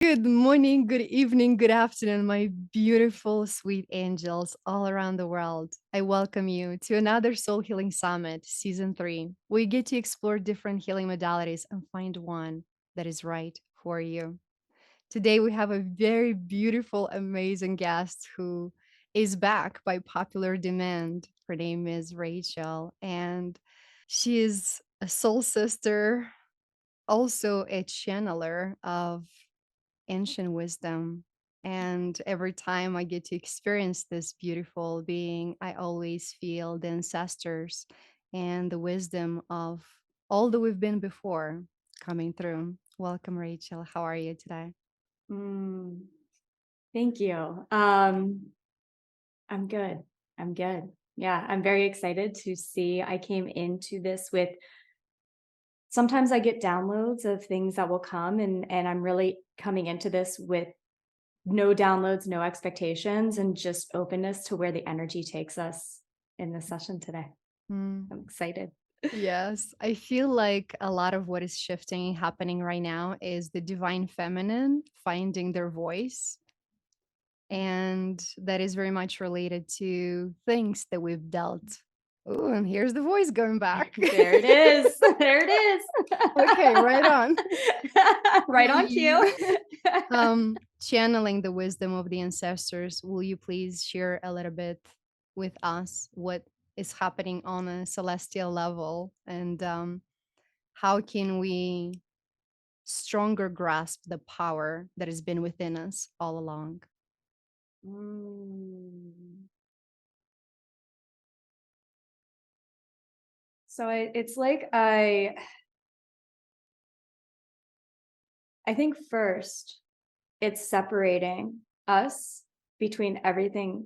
Good morning, good evening, good afternoon, my beautiful, sweet angels all around the world. I welcome you to another Soul Healing Summit, Season 3. We get to explore different healing modalities and find one that is right for you. Today, we have a very beautiful, amazing guest who is back by popular demand. Her name is Rachel, and she is a soul sister, also a channeler of ancient wisdom. And every time I get to experience this beautiful being, I always feel the ancestors and the wisdom of all that we've been before coming through. Welcome, Rachel. How are you today? Mm, thank you. I'm good. I'm good. Yeah, I'm very excited to see. I came into this with sometimes I get downloads of things that will come and I'm really coming into this with no downloads, no expectations, and just openness to where the energy takes us in this session today. Mm, I'm excited. yes, I feel like a lot of what is shifting happening right now is the divine feminine finding their voice. And that is very much related to things that we've dealt. Oh, and here's the voice going back. There it is. There it is. Okay, right on. Right on cue. Channeling the wisdom of the ancestors, will you please share a little bit with us what is happening on a celestial level and how can we stronger grasp the power that has been within us all along? Mm. So it's like I think first it's separating us between everything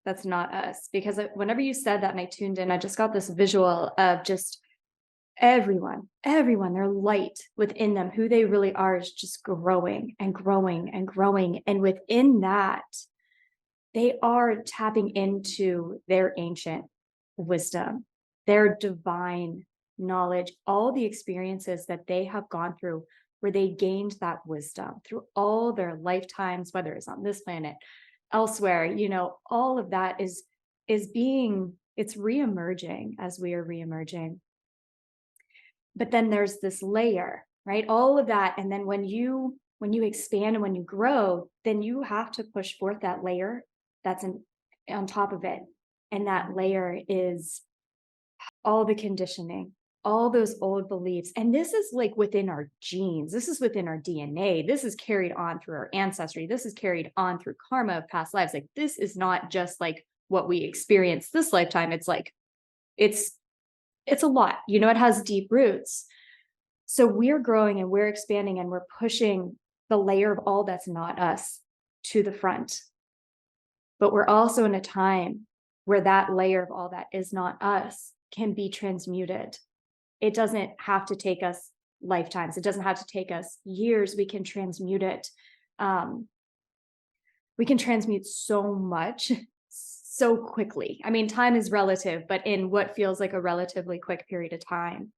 that's not us. Because whenever you said that and I tuned in, I just got this visual of just everyone, their light within them, who they really are is just growing and growing and growing. And within that, they are tapping into their ancient wisdom, their divine knowledge, all the experiences that they have gone through where they gained that wisdom through all their lifetimes, whether it's on this planet, elsewhere, all of that is being it's reemerging as we are reemerging. But then there's this layer, right? All of that. And then when you expand and when you grow, then you have to push forth that layer that's on top of it. And that layer is all the conditioning, all those old beliefs. And this is like within our genes. This is within our DNA. This is carried on through our ancestry. This is carried on through karma of past lives. Like this is not just like what we experience this lifetime. It's like, it's it's a lot, it has deep roots. So we're growing and we're expanding and we're pushing the layer of all that's not us to the front. But we're also in a time where that layer of all that is not us can be transmuted. It doesn't have to take us lifetimes. It doesn't have to take us years. We can transmute it. We can transmute so much so quickly. I mean, time is relative, but in what feels like a relatively quick period of time.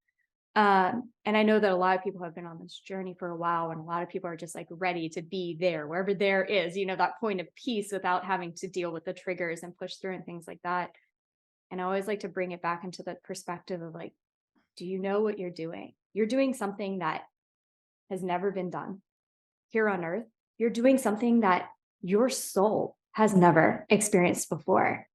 And I know that a lot of people have been on this journey for a while, and a lot of people are just like ready to be there, wherever there is, that point of peace without having to deal with the triggers and push through and things like that. And I always like to bring it back into the perspective of like, do you know what you're doing? You're doing something that has never been done here on earth. You're doing something that your soul has never experienced before.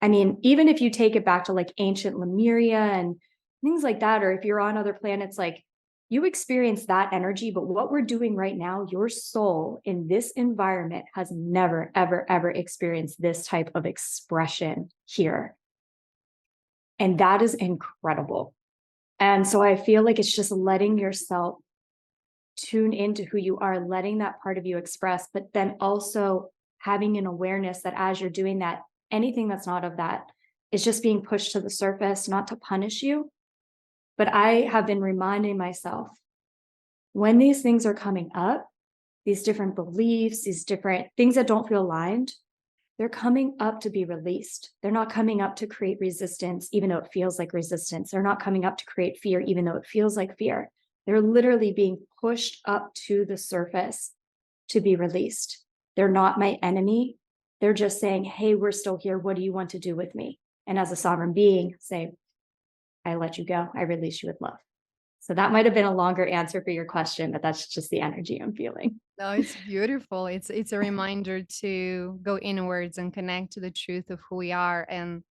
I mean, even if you take it back to like ancient Lemuria and things like that, or if you're on other planets, like you experience that energy, but what we're doing right now, your soul in this environment has never, ever, ever experienced this type of expression here. And that is incredible. And so I feel like it's just letting yourself tune into who you are, letting that part of you express, but then also having an awareness that as you're doing that, anything that's not of that is just being pushed to the surface, not to punish you. But I have been reminding myself when these things are coming up, these different beliefs, these different things that don't feel aligned, they're coming up to be released. They're not coming up to create resistance, even though it feels like resistance. They're not coming up to create fear, even though it feels like fear. They're literally being pushed up to the surface to be released. They're not my enemy. They're just saying, hey, we're still here. What do you want to do with me? And as a sovereign being, say, I let you go. I release you with love. So that might have been a longer answer for your question, but that's just the energy I'm feeling. No, it's beautiful. It's a reminder to go inwards and connect to the truth of who we are. And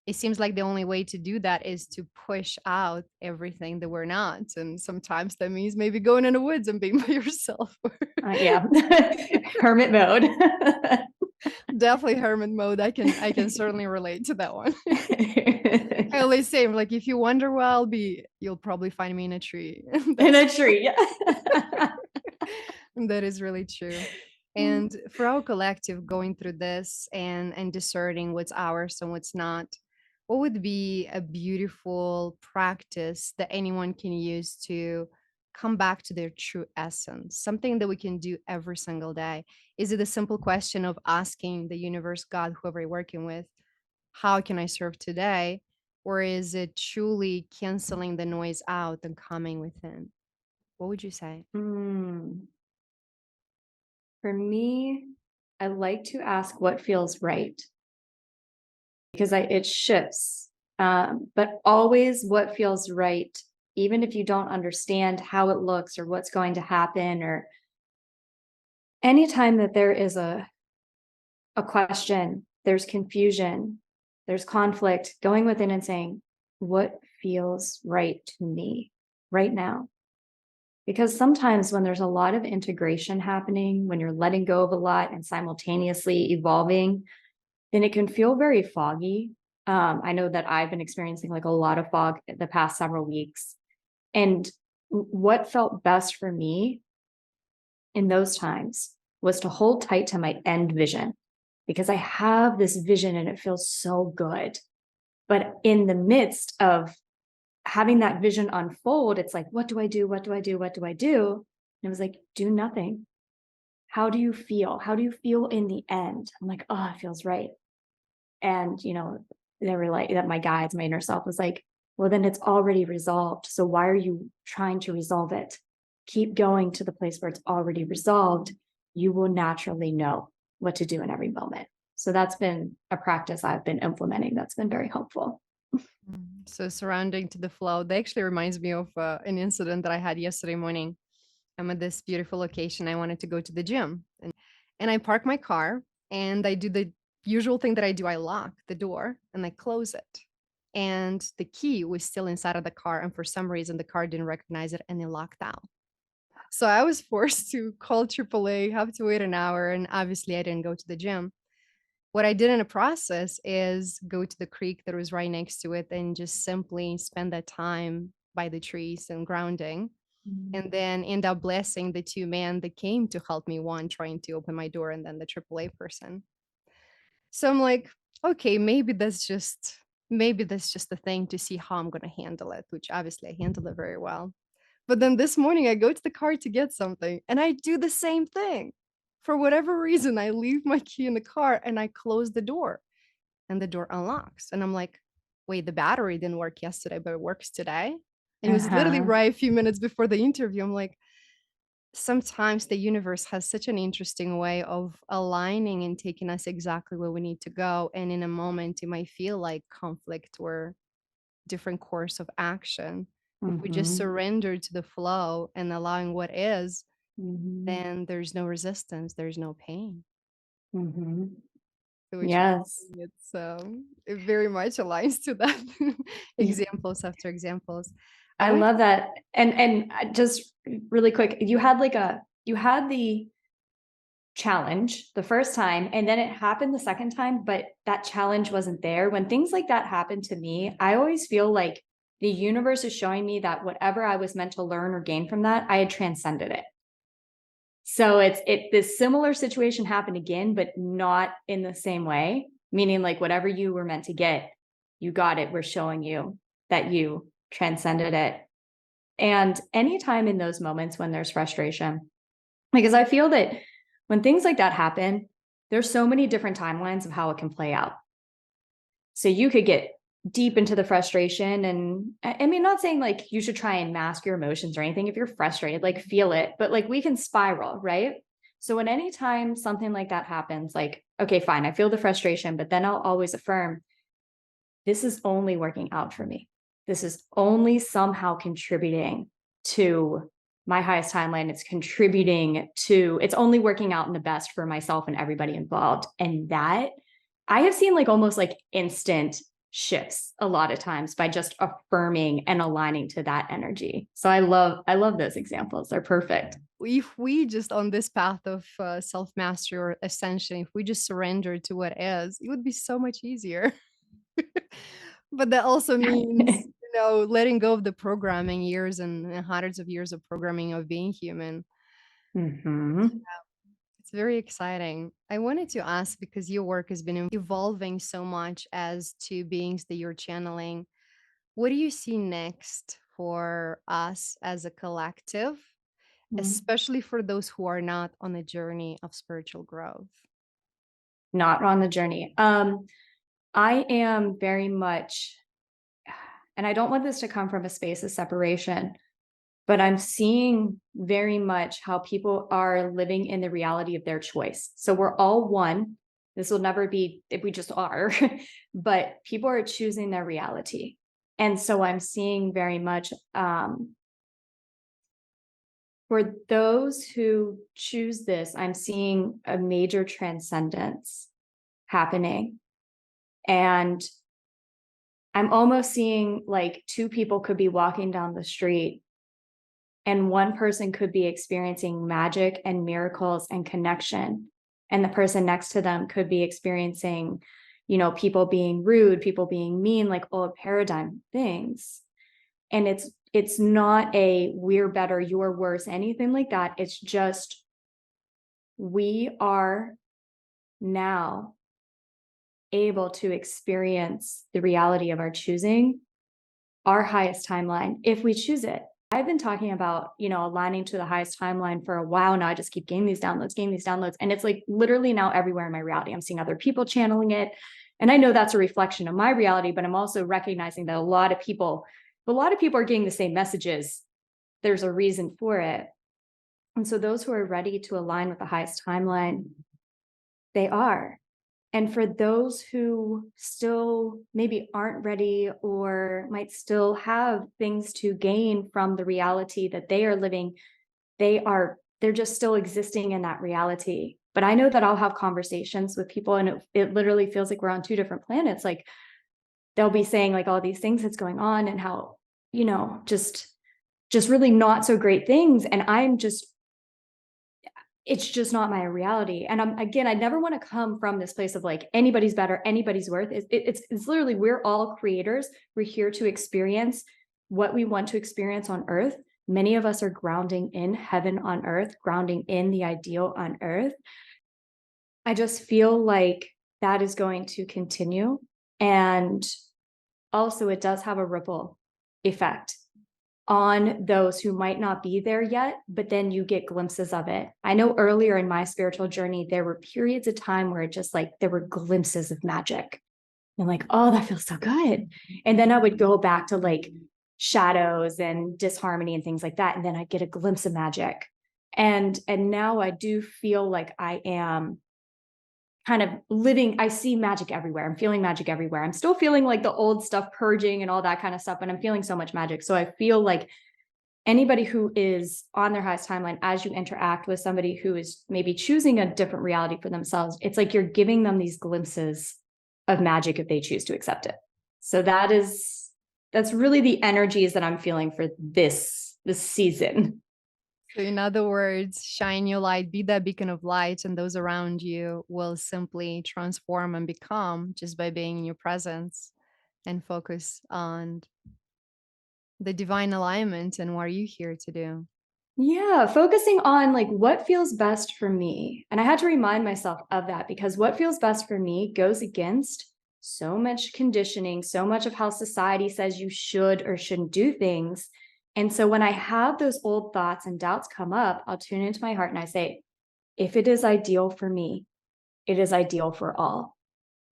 it seems like the only way to do that is to push out everything that we're not. And sometimes that means maybe going in the woods and being by yourself. Yeah, hermit mode. Definitely hermit mode. I can certainly relate to that one. I always say, like, if you wonder where I'll be, you'll probably find me in a tree. In That's a tree. Yeah. that is really true. And for our collective going through this and discerning what's ours and what's not, what would be a beautiful practice that anyone can use to come back to their true essence? Something that we can do every single day. Is it a simple question of asking the universe, God, whoever you're working with, how can I serve today? Or is it truly canceling the noise out and coming within? What would you say? Mm. For me, I like to ask what feels right because it shifts. But always what feels right, even if you don't understand how it looks or what's going to happen, or anytime that there is a question, there's confusion, there's conflict, going within and saying, what feels right to me right now? Because sometimes when there's a lot of integration happening, when you're letting go of a lot and simultaneously evolving, then it can feel very foggy. I know that I've been experiencing like a lot of fog the past several weeks. And what felt best for me in those times was to hold tight to my end vision, because I have this vision and it feels so good. But in the midst of having that vision unfold, it's like, what do I do? What do I do? What do I do? And it was like, do nothing. How do you feel? How do you feel in the end? I'm like, oh, it feels right. And, they were like, that my guides, my inner self was like, well, then it's already resolved. So why are you trying to resolve it? Keep going to the place where it's already resolved. You will naturally know what to do in every moment. So that's been a practice I've been implementing. That's been very helpful. So surrounding to the flow, that actually reminds me of an incident that I had yesterday morning. I'm at this beautiful location. I wanted to go to the gym, and I park my car and I do the usual thing that I do. I lock the door and I close it. And the key was still inside of the car. And for some reason, the car didn't recognize it and it locked out. So I was forced to call AAA, have to wait an hour. And obviously, I didn't go to the gym. What I did in the process is go to the creek that was right next to it and just simply spend that time by the trees and grounding, and then end up blessing the two men that came to help me, one trying to open my door and then the AAA person. So I'm like, okay, maybe that's just a thing to see how I'm going to handle it, which obviously I handle it very well. But then this morning I go to the car to get something and I do the same thing. For whatever reason, I leave my key in the car and I close the door and the door unlocks. And I'm like, wait, the battery didn't work yesterday, but it works today. And it was literally Uh-huh. right a few minutes before the interview. I'm like, sometimes the universe has such an interesting way of aligning and taking us exactly where we need to go. And in a moment, it might feel like conflict or different course of action. If we just Mm-hmm. surrender to the flow and allowing what is, Mm-hmm. then there's no resistance, there's no pain. Mm-hmm. So which is, Yes. it very much aligns to that. Yeah. Examples after examples. I I want love that. And just really quick, you had the challenge the first time and then it happened the second time, but that challenge wasn't there. When things like that happen to me, I always feel like the universe is showing me that whatever I was meant to learn or gain from that, I had transcended it. So this similar situation happened again, but not in the same way. Meaning like whatever you were meant to get, you got it. We're showing you that you transcended it. And anytime in those moments when there's frustration, because I feel that when things like that happen, there's so many different timelines of how it can play out. So you could get deep into the frustration. And I mean, not saying like you should try and mask your emotions or anything. If you're frustrated, like feel it, but like we can spiral, right? So when anytime something like that happens, like, okay, fine, I feel the frustration, but then I'll always affirm, this is only working out for me. This is only somehow contributing to my highest timeline. It's contributing to, it's only working out in the best for myself and everybody involved. And that I have seen like almost like instant shifts a lot of times by just affirming and aligning to that energy. So I love those examples. They're perfect. If we just on this path of self mastery or ascension, if we just surrender to what is, it would be so much easier. But that also means, letting go of the programming years and hundreds of years of programming of being human. Hmm. It's very exciting. I wanted to ask because your work has been evolving so much as two beings that you're channeling. What do you see next for us as a collective, especially for those who are not on a journey of spiritual growth? Not on the journey. I am very much, and I don't want this to come from a space of separation, but I'm seeing very much how people are living in the reality of their choice. So we're all one. This will never be if we just are, but people are choosing their reality. And so I'm seeing very much for those who choose this, I'm seeing a major transcendence happening. And I'm almost seeing like two people could be walking down the street and one person could be experiencing magic and miracles and connection. And the person next to them could be experiencing, people being rude, people being mean, like old paradigm things. And it's not a we're better, you're worse, anything like that. It's just we are now able to experience the reality of our choosing, our highest timeline, if we choose it. I've been talking about, aligning to the highest timeline for a while now. I just keep getting these downloads. And it's like literally now everywhere in my reality. I'm seeing other people channeling it. And I know that's a reflection of my reality, but I'm also recognizing that a lot of people are getting the same messages. There's a reason for it. And so those who are ready to align with the highest timeline, they are. And for those who still maybe aren't ready or might still have things to gain from the reality that they are living, they're just still existing in that reality. But I know that I'll have conversations with people and it literally feels like we're on two different planets. Like they'll be saying like all these things that's going on and how, just really not so great things. And it's just not my reality. And I never want to come from this place of like anybody's better, anybody's worth. It's literally, we're all creators. We're here to experience what we want to experience on earth. Many of us are grounding in heaven on earth, grounding in the ideal on earth. I just feel like that is going to continue. And also it does have a ripple effect on those who might not be there yet, but then you get glimpses of it. I know earlier in my spiritual journey, there were periods of time where it just like there were glimpses of magic. And like, oh, that feels so good. And then I would go back to like shadows and disharmony and things like that. And then I get a glimpse of magic. And now I do feel like I am kind of living, I see magic everywhere. I'm feeling magic everywhere. I'm still feeling like the old stuff purging and all that kind of stuff, but I'm feeling so much magic. So I feel like anybody who is on their highest timeline, as you interact with somebody who is maybe choosing a different reality for themselves, it's like you're giving them these glimpses of magic if they choose to accept it. So that's really the energies that I'm feeling for this season. So, in other words, shine your light, be that beacon of light, and those around you will simply transform and become just by being in your presence and focus on the divine alignment and what are you here to do. Yeah, focusing on like what feels best for me. And I had to remind myself of that because what feels best for me goes against so much conditioning, so much of how society says you should or shouldn't do things. And so when I have those old thoughts and doubts come up, I'll tune into my heart and I say, if it is ideal for me, it is ideal for all.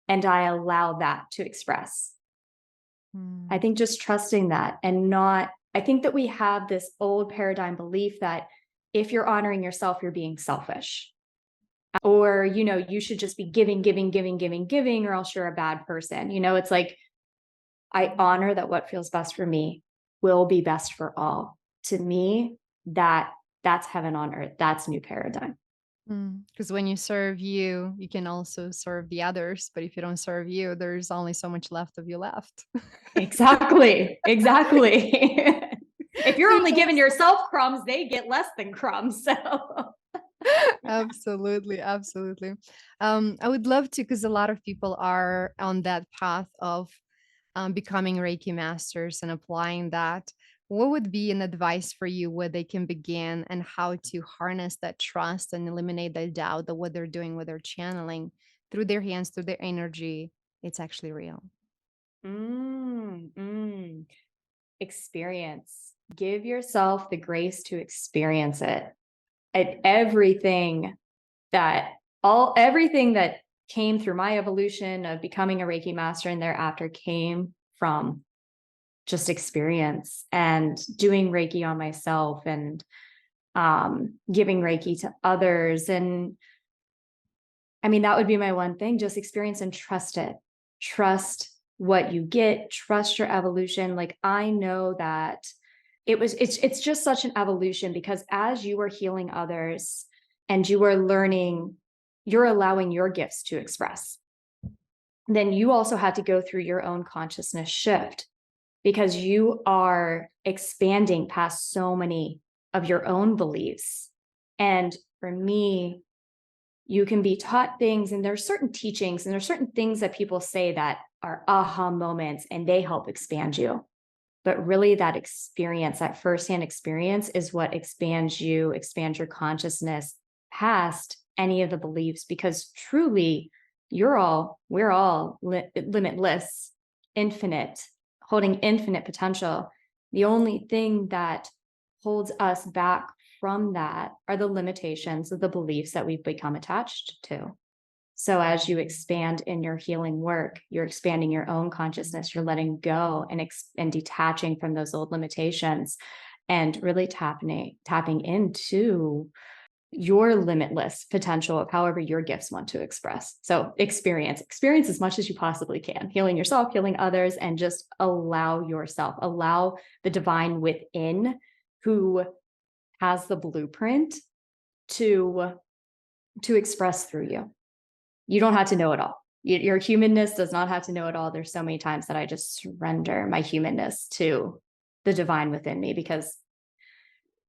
And I allow that to express. I Hmm. think just trusting that and not, I think that we have this old paradigm belief that if you're honoring yourself, you're being selfish. Or, you should just be giving, giving, giving, giving, giving, or else you're a bad person. It's like I honor that what feels best for me will be best for all. To me, that's heaven on earth. That's new paradigm. Because when you serve you, you can also serve the others. But if you don't serve you, there's only so much left of you left. Exactly. Exactly. If you're only Which giving also yourself crumbs, they get less than crumbs. So absolutely, absolutely. I would love to, because a lot of people are on that path of becoming Reiki masters and applying that. What would be an advice for you where they can begin and how to harness that trust and eliminate the doubt that what they're doing, what they're channeling through their hands, through their energy, it's actually real? mm, mm. Experience. Give yourself the grace to experience it. And everything that came through my evolution of becoming a Reiki master and thereafter came from just experience and doing Reiki on myself and giving Reiki to others. And I mean, that would be my one thing, just experience and trust it. Trust what you get, trust your evolution. Like I know that it's just such an evolution because as you are healing others and you are learning, you're allowing your gifts to express. Then you also had to go through your own consciousness shift because you are expanding past so many of your own beliefs. And for me, you can be taught things and there's certain teachings and there's certain things that people say that are aha moments and they help expand you. But really that experience, that firsthand experience is what expands you, expands your consciousness past any of the beliefs, because truly we're all limitless, infinite, holding infinite potential. The only thing that holds us back from that are the limitations of the beliefs that we've become attached to. So as you expand in your healing work, you're expanding your own consciousness, you're letting go and detaching from those old limitations and really tapping into your limitless potential of however your gifts want to express. So experience as much as you possibly can, healing yourself, healing others, and just allow the divine within who has the blueprint to express through you. You don't have to know it all. Your humanness does not have to know it all. There's so many times that I just surrender my humanness to the divine within me because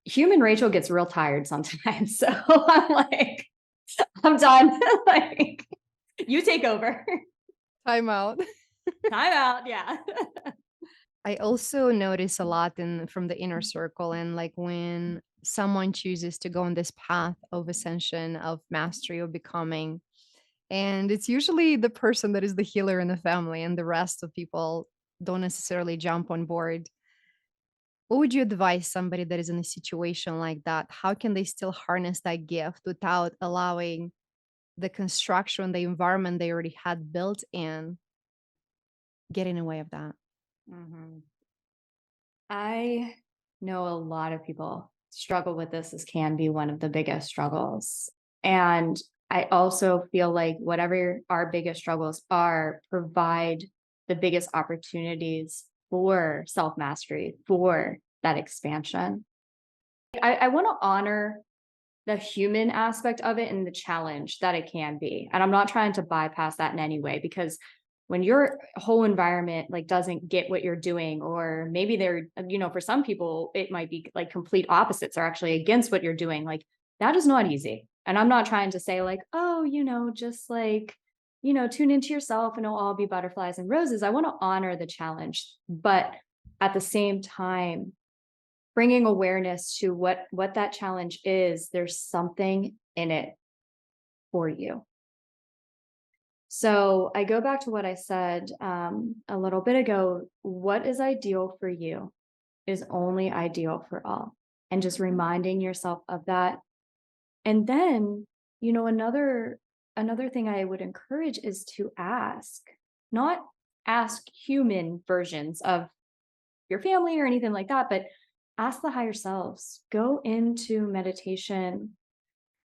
human Rachel gets real tired sometimes. So I'm like, I'm done. Like, you take over. Time out. Time out. Yeah. I also notice a lot in from the inner circle and like when someone chooses to go on this path of ascension, of mastery, of becoming. And it's usually the person that is the healer in the family, and the rest of people don't necessarily jump on board. What would you advise somebody that is in a situation like that? How can they still harness that gift without allowing the construction, the environment they already had built in, get in the way of that? Mhm. I know a lot of people struggle with this. This can be one of the biggest struggles. And I also feel like whatever our biggest struggles are, provide the biggest opportunities for self mastery, for that expansion. I want to honor the human aspect of it and the challenge that it can be. And I'm not trying to bypass that in any way because when your whole environment like doesn't get what you're doing, or maybe they're, for some people, it might be like complete opposites are actually against what you're doing. Like that is not easy. And I'm not trying to say like, oh, just like, tune into yourself and it'll all be butterflies and roses. I want to honor the challenge, but at the same time, bringing awareness to what that challenge is, there's something in it for you. So I go back to what I said a little bit ago. What is ideal for you is only ideal for all, and just reminding yourself of that. And then, another thing I would encourage is to ask, not ask human versions of your family or anything like that, but ask the higher selves. Go into meditation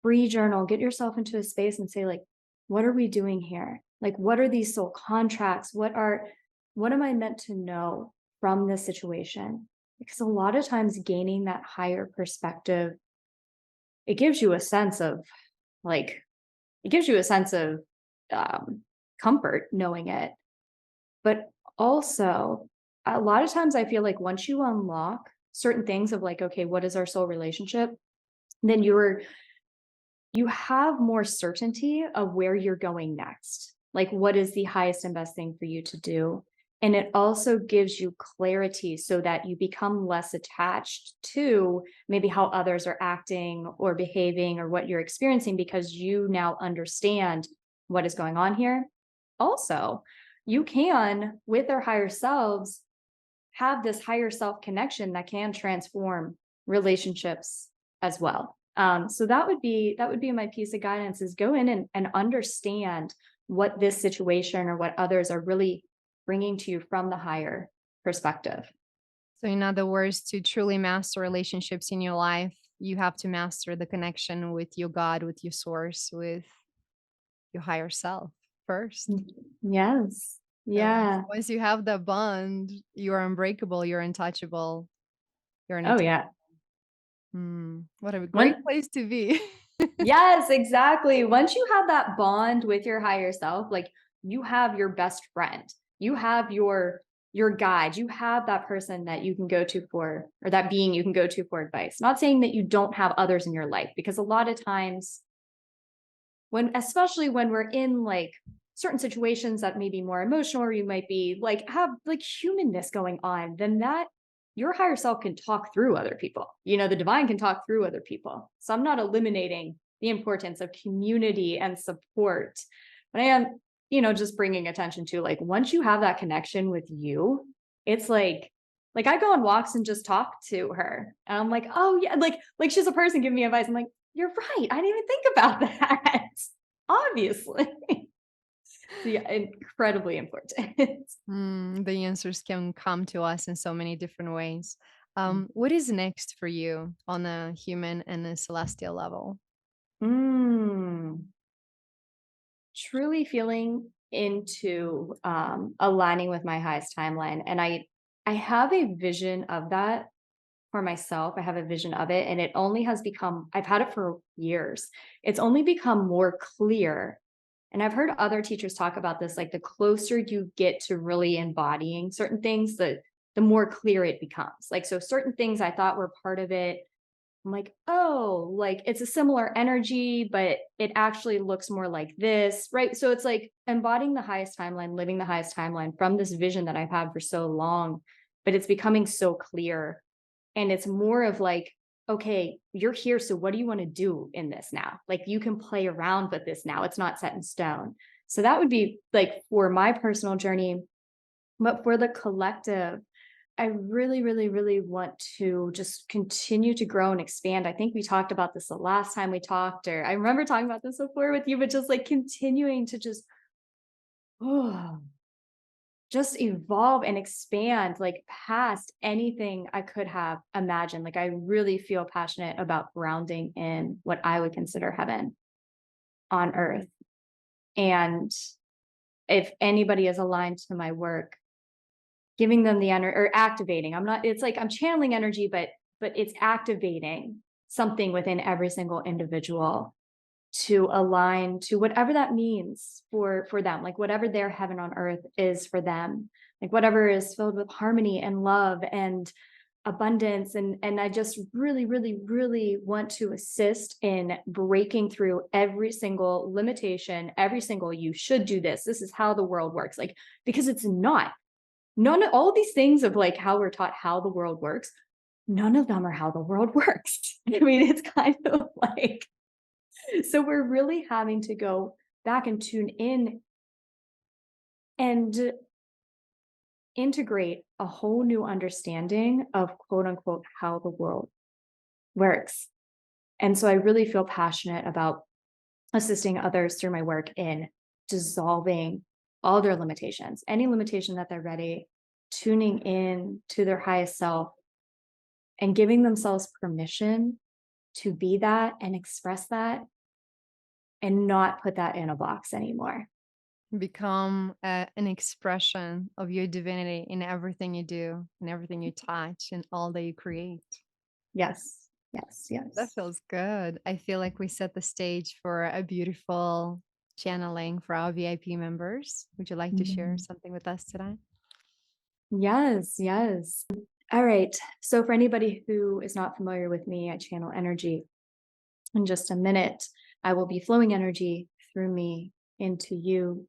free journal, get yourself into a space and say, like, what are we doing here? Like, what are these soul contracts? What am I meant to know from this situation? Because a lot of times gaining that higher perspective, it gives you a sense of like, it gives you a sense of um, comfort knowing it. But also, a lot of times I feel like once you unlock certain things of like, okay, what is our soul relationship? Then you have more certainty of where you're going next. Like, what is the highest and best thing for you to do? And it also gives you clarity so that you become less attached to maybe how others are acting or behaving or what you're experiencing because you now understand what is going on here. Also, you can, with our higher selves, have this higher self connection that can transform relationships as well. So that would be my piece of guidance is go in and understand what this situation or what others are really bringing to you from the higher perspective. So, in other words, to truly master relationships in your life, you have to master the connection with your God, with your source, with your higher self first. Yes. 'Cause Yeah. once you have that bond, you are unbreakable, you're untouchable, you're Oh unattainable. yeah. What a great One place to be. Yes, exactly. Once you have that bond with your higher self, like you have your best friend, you have your guide, you have that person that you can go to for, or that being you can go to for advice. Not saying that you don't have others in your life, because a lot of times when, especially when we're in like certain situations that may be more emotional, or you might be like have like humanness going on, then that your higher self can talk through other people. You know, the divine can talk through other people. So I'm not eliminating the importance of community and support, but I am, just bringing attention to like once you have that connection with you, it's like I go on walks and just talk to her, and I'm like, oh yeah, like she's a person giving me advice. I'm like, you're right. I didn't even think about that. Obviously. So yeah, incredibly important. The answers can come to us in so many different ways. What is next for you on a human and a celestial level? Mm, truly feeling into aligning with my highest timeline. And I have a vision of that for myself. I have a vision of it, and it only has become, I've had it for years. It's only become more clear. And I've heard other teachers talk about this, like the closer you get to really embodying certain things, the more clear it becomes. Like, so certain things I thought were part of it, I'm like, oh, like it's a similar energy, but it actually looks more like this, right? So it's like embodying the highest timeline, living the highest timeline from this vision that I've had for so long, but it's becoming so clear. And it's more of like, okay, you're here. So what do you want to do in this now? Like you can play around with this now. It's not set in stone. So that would be like for my personal journey. But for the collective, I really, really, really want to just continue to grow and expand. I think we talked about this the last time we talked, or I remember talking about this before with you, but just like continuing to just, oh, just evolve and expand like past anything I could have imagined. Like I really feel passionate about grounding in what I would consider heaven on earth. And if anybody is aligned to my work, giving them the energy or activating. I'm not, it's like I'm channeling energy, but it's activating something within every single individual to align to whatever that means for them, like whatever their heaven on earth is for them, like whatever is filled with harmony and love and abundance. And I just really, really, really want to assist in breaking through every single limitation, every single you should do this, this is how the world works, like because it's not. None of all of these things of like how we're taught how the world works, none of them are how the world works. I mean, it's kind of like, so we're really having to go back and tune in and integrate a whole new understanding of quote unquote how the world works. And so I really feel passionate about assisting others through my work in dissolving all their limitations, any limitation that they're ready, tuning in to their highest self and giving themselves permission to be that and express that and not put that in a box anymore. Become an expression of your divinity in everything you do, in everything you touch, and all that you create. Yes. Yes. That Yes. feels good. I feel like we set the stage for a beautiful channeling for our VIP members. Would you like to share Mhm. something with us today? Yes. Yes. All right. So, for anybody who is not familiar with me, I channel energy. In just a minute, I will be flowing energy through me into you.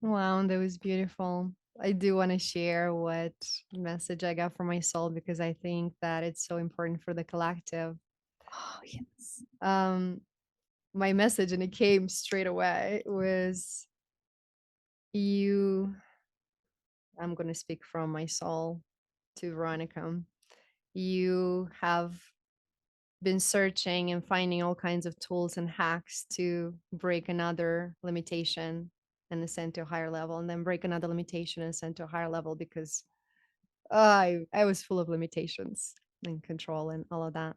Wow, that was beautiful. I do want to share what message I got from my soul because I think that it's so important for the collective. Oh, yes. Um, my message, and it came straight away, was you. I'm going to speak from my soul to Veronica. You have been searching and finding all kinds of tools and hacks to break another limitation and ascend to a higher level, and then break another limitation and ascend to a higher level because I was full of limitations and control and all of that.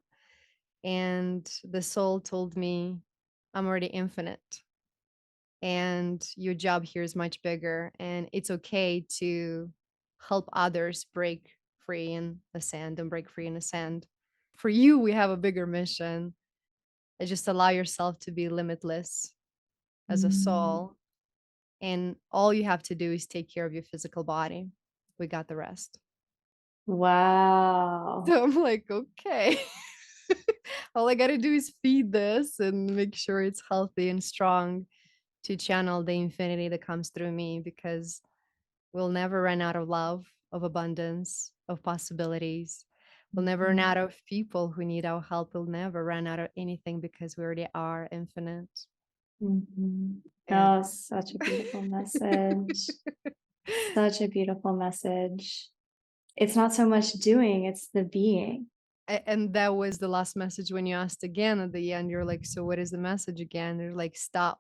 And the soul told me, I'm already infinite, and your job here is much bigger, and it's okay to help others break free and ascend and break free and ascend. For you, we have a bigger mission. Just allow yourself to be limitless as a Mm. soul, and all you have to do is take care of your physical body. We got the rest. Wow. So I'm like, okay. All I gotta do is feed this and make sure it's healthy and strong to channel the infinity that comes through me, because we'll never run out of love, of abundance, of possibilities. We'll never run Mhm. out of people who need our help. We'll never run out of anything because we already are infinite. Mhm. And Oh, such a beautiful message. Such a beautiful message. It's not so much doing, it's the being. and that was the last message when you asked again at the end. You're like, so what is the message again? They're like, stop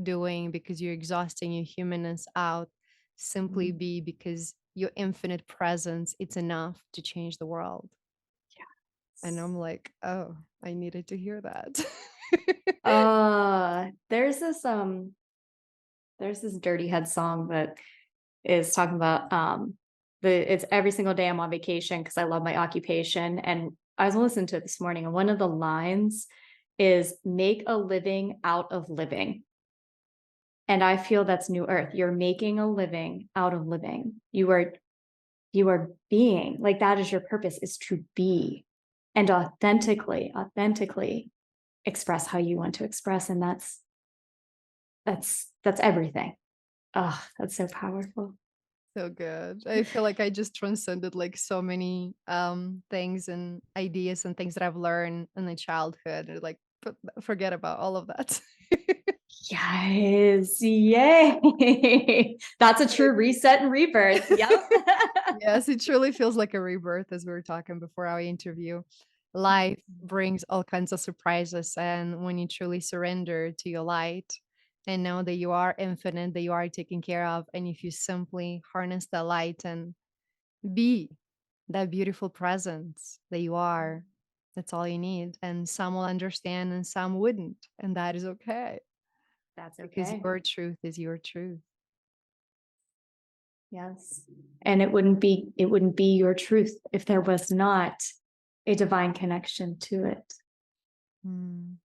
doing because you're exhausting your humanness out. Simply Mm. be, because your infinite presence, it's enough to change the world. And I'm like, oh, I needed to hear that. There's this Dirty Head song that is talking about it's every single day I'm on vacation because I love my occupation. And I was listening to it this morning, and one of the lines is make a living out of living. And I feel that's New Earth. You're making a living out of living. You are being, like, that is your purpose, is to be and authentically express how you want to express. And that's everything. Oh, that's so powerful. So good. I feel like I just transcended like so many things and ideas and things that I've learned in the childhood. Or, like, forget about all of that. Yes. Yay. That's a true reset and rebirth. Yep. Yes, it truly feels like a rebirth, as we were talking before our interview. Life brings all kinds of surprises, and when you truly surrender to your light and know that you are infinite, that you are taken care of, and if you simply harness that light and be that beautiful presence that you are, that's all you need. And some will understand and some wouldn't, and that is okay, That's because okay. your truth is your truth. Yes. And it wouldn't be your truth if there was not a divine connection to it. Mm.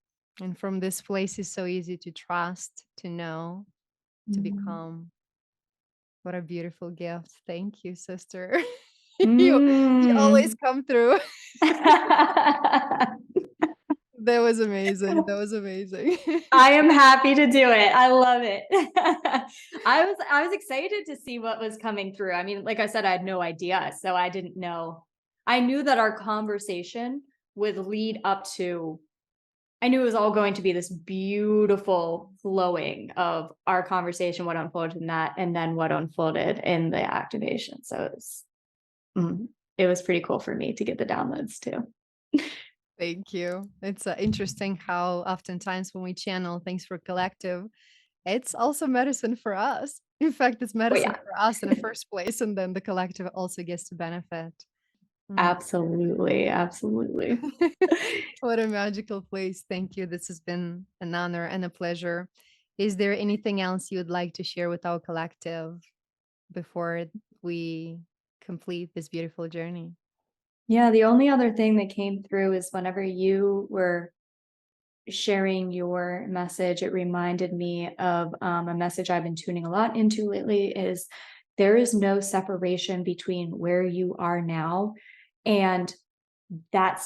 And from this place is so easy to trust, to know, to Mm. become. What a beautiful gift. Thank you, sister. You always Mm. come through. That was amazing. That was amazing. I am happy to do it. I love it. I was excited to see what was coming through. I mean, like I said, I had no idea, so I didn't know. I knew that our conversation would lead up to, I knew it was all going to be this beautiful flowing of our conversation, what unfolded in that, and then what unfolded in the activation. So it was pretty cool for me to get the downloads too. Thank you. It's interesting how oftentimes when we channel things for collective, it's also medicine for us. In fact, it's Oh, medicine yeah. for us in the first place, and then the collective also gets to benefit. Mm. Absolutely, absolutely. What a magical place. Thank you. This has been an honor and a pleasure. Is there anything else you would like to share with our collective before we complete this beautiful journey? Yeah, the only other thing that came through is whenever you were sharing your message, it reminded me of a message I've been tuning a lot into lately is there is no separation between where you are now and that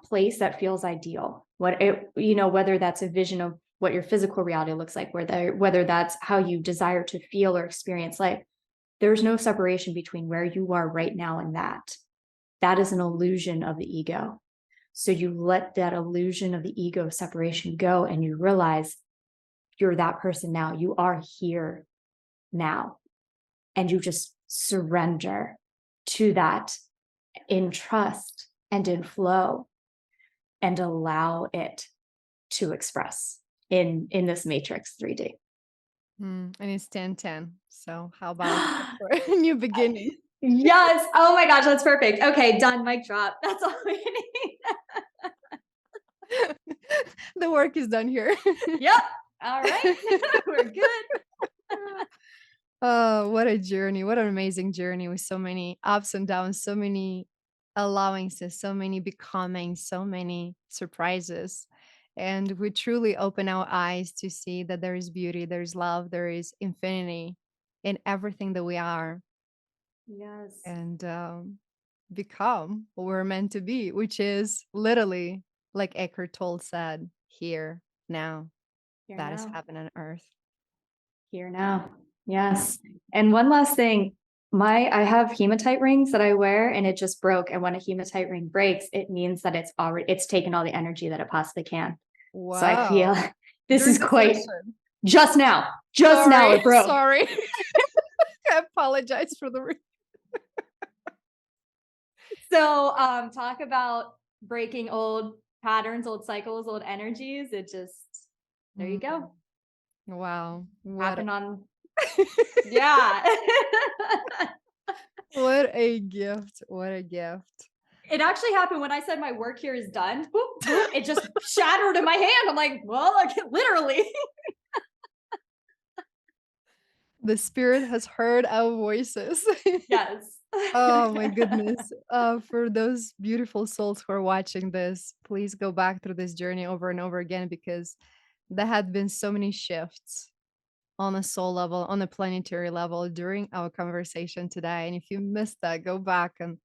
place that feels ideal. What it, whether that's a vision of what your physical reality looks like, whether that's how you desire to feel or experience life, there's no separation between where you are right now and that. That is an illusion of the ego. So you let that illusion of the ego separation go and you realize you're that person now. You are here now. And you just surrender to that in trust and in flow and allow it to express in this matrix 3D. And it's 10-10. So how about that for a new beginning? Yes. Oh my gosh, that's perfect. Okay, done. Mic drop. That's all we need. The work is done here. Yep. All right. We're good. Oh, what a journey. What an amazing journey with so many ups and downs, so many allowances, so many becoming, so many surprises. And we truly open our eyes to see that there is beauty, there is love, there is infinity in everything that we are, Yes. and become what we're meant to be, which is literally, like Eckhart Tolle said, here, now. Here That is now. heaven and earth. Here now. Yes. And one last thing. I have hematite rings that I wear and it just broke. And when a hematite ring breaks, it means that it's taken all the energy that it possibly can. So I feel Wow. this During is the quite session. just now Sorry, it broke. sorry. I apologize for the So talk about breaking old patterns, old cycles, old energies. It just there you Mm, go. wow. Happened on yeah. What a gift. What a gift. It actually happened when I said my work here is done. Boop, boop, it just shattered in my hand. I'm like, well, I can literally. The spirit has heard our voices. Yes. Oh my goodness. For those beautiful souls who are watching this, please go back through this journey over and over again because there had been so many shifts on a soul level, on a planetary level during our conversation today. And if you missed that, go back and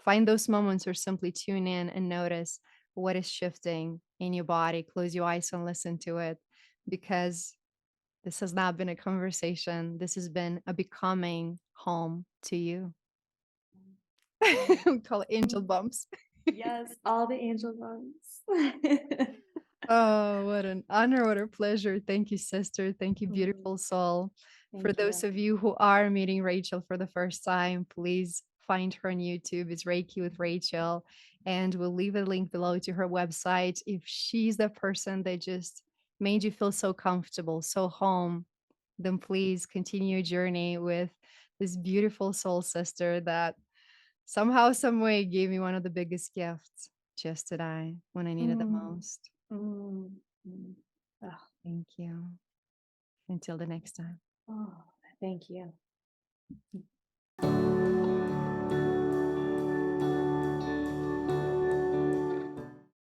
find those moments or simply tune in and notice what is shifting in your body. Close your eyes and listen to it because this has not been a conversation. This has been a becoming home to you. We call it angel bumps. Yes, all the angel ones. Oh, what an honor, what a pleasure. Thank you, sister. Thank you, Mm, beautiful soul. For thank those you. of you who are meeting Rachel for the first time, please find her on YouTube. It's Reiki with Rachel. And we'll leave a link below to her website. If she's the person that just made you feel so comfortable, so home, then please continue your journey with this beautiful soul sister that somehow, some way gave me one of the biggest gifts just today when I needed the Mm, most. mm, mm. Oh, Thank you. Until the next time. oh, thank you.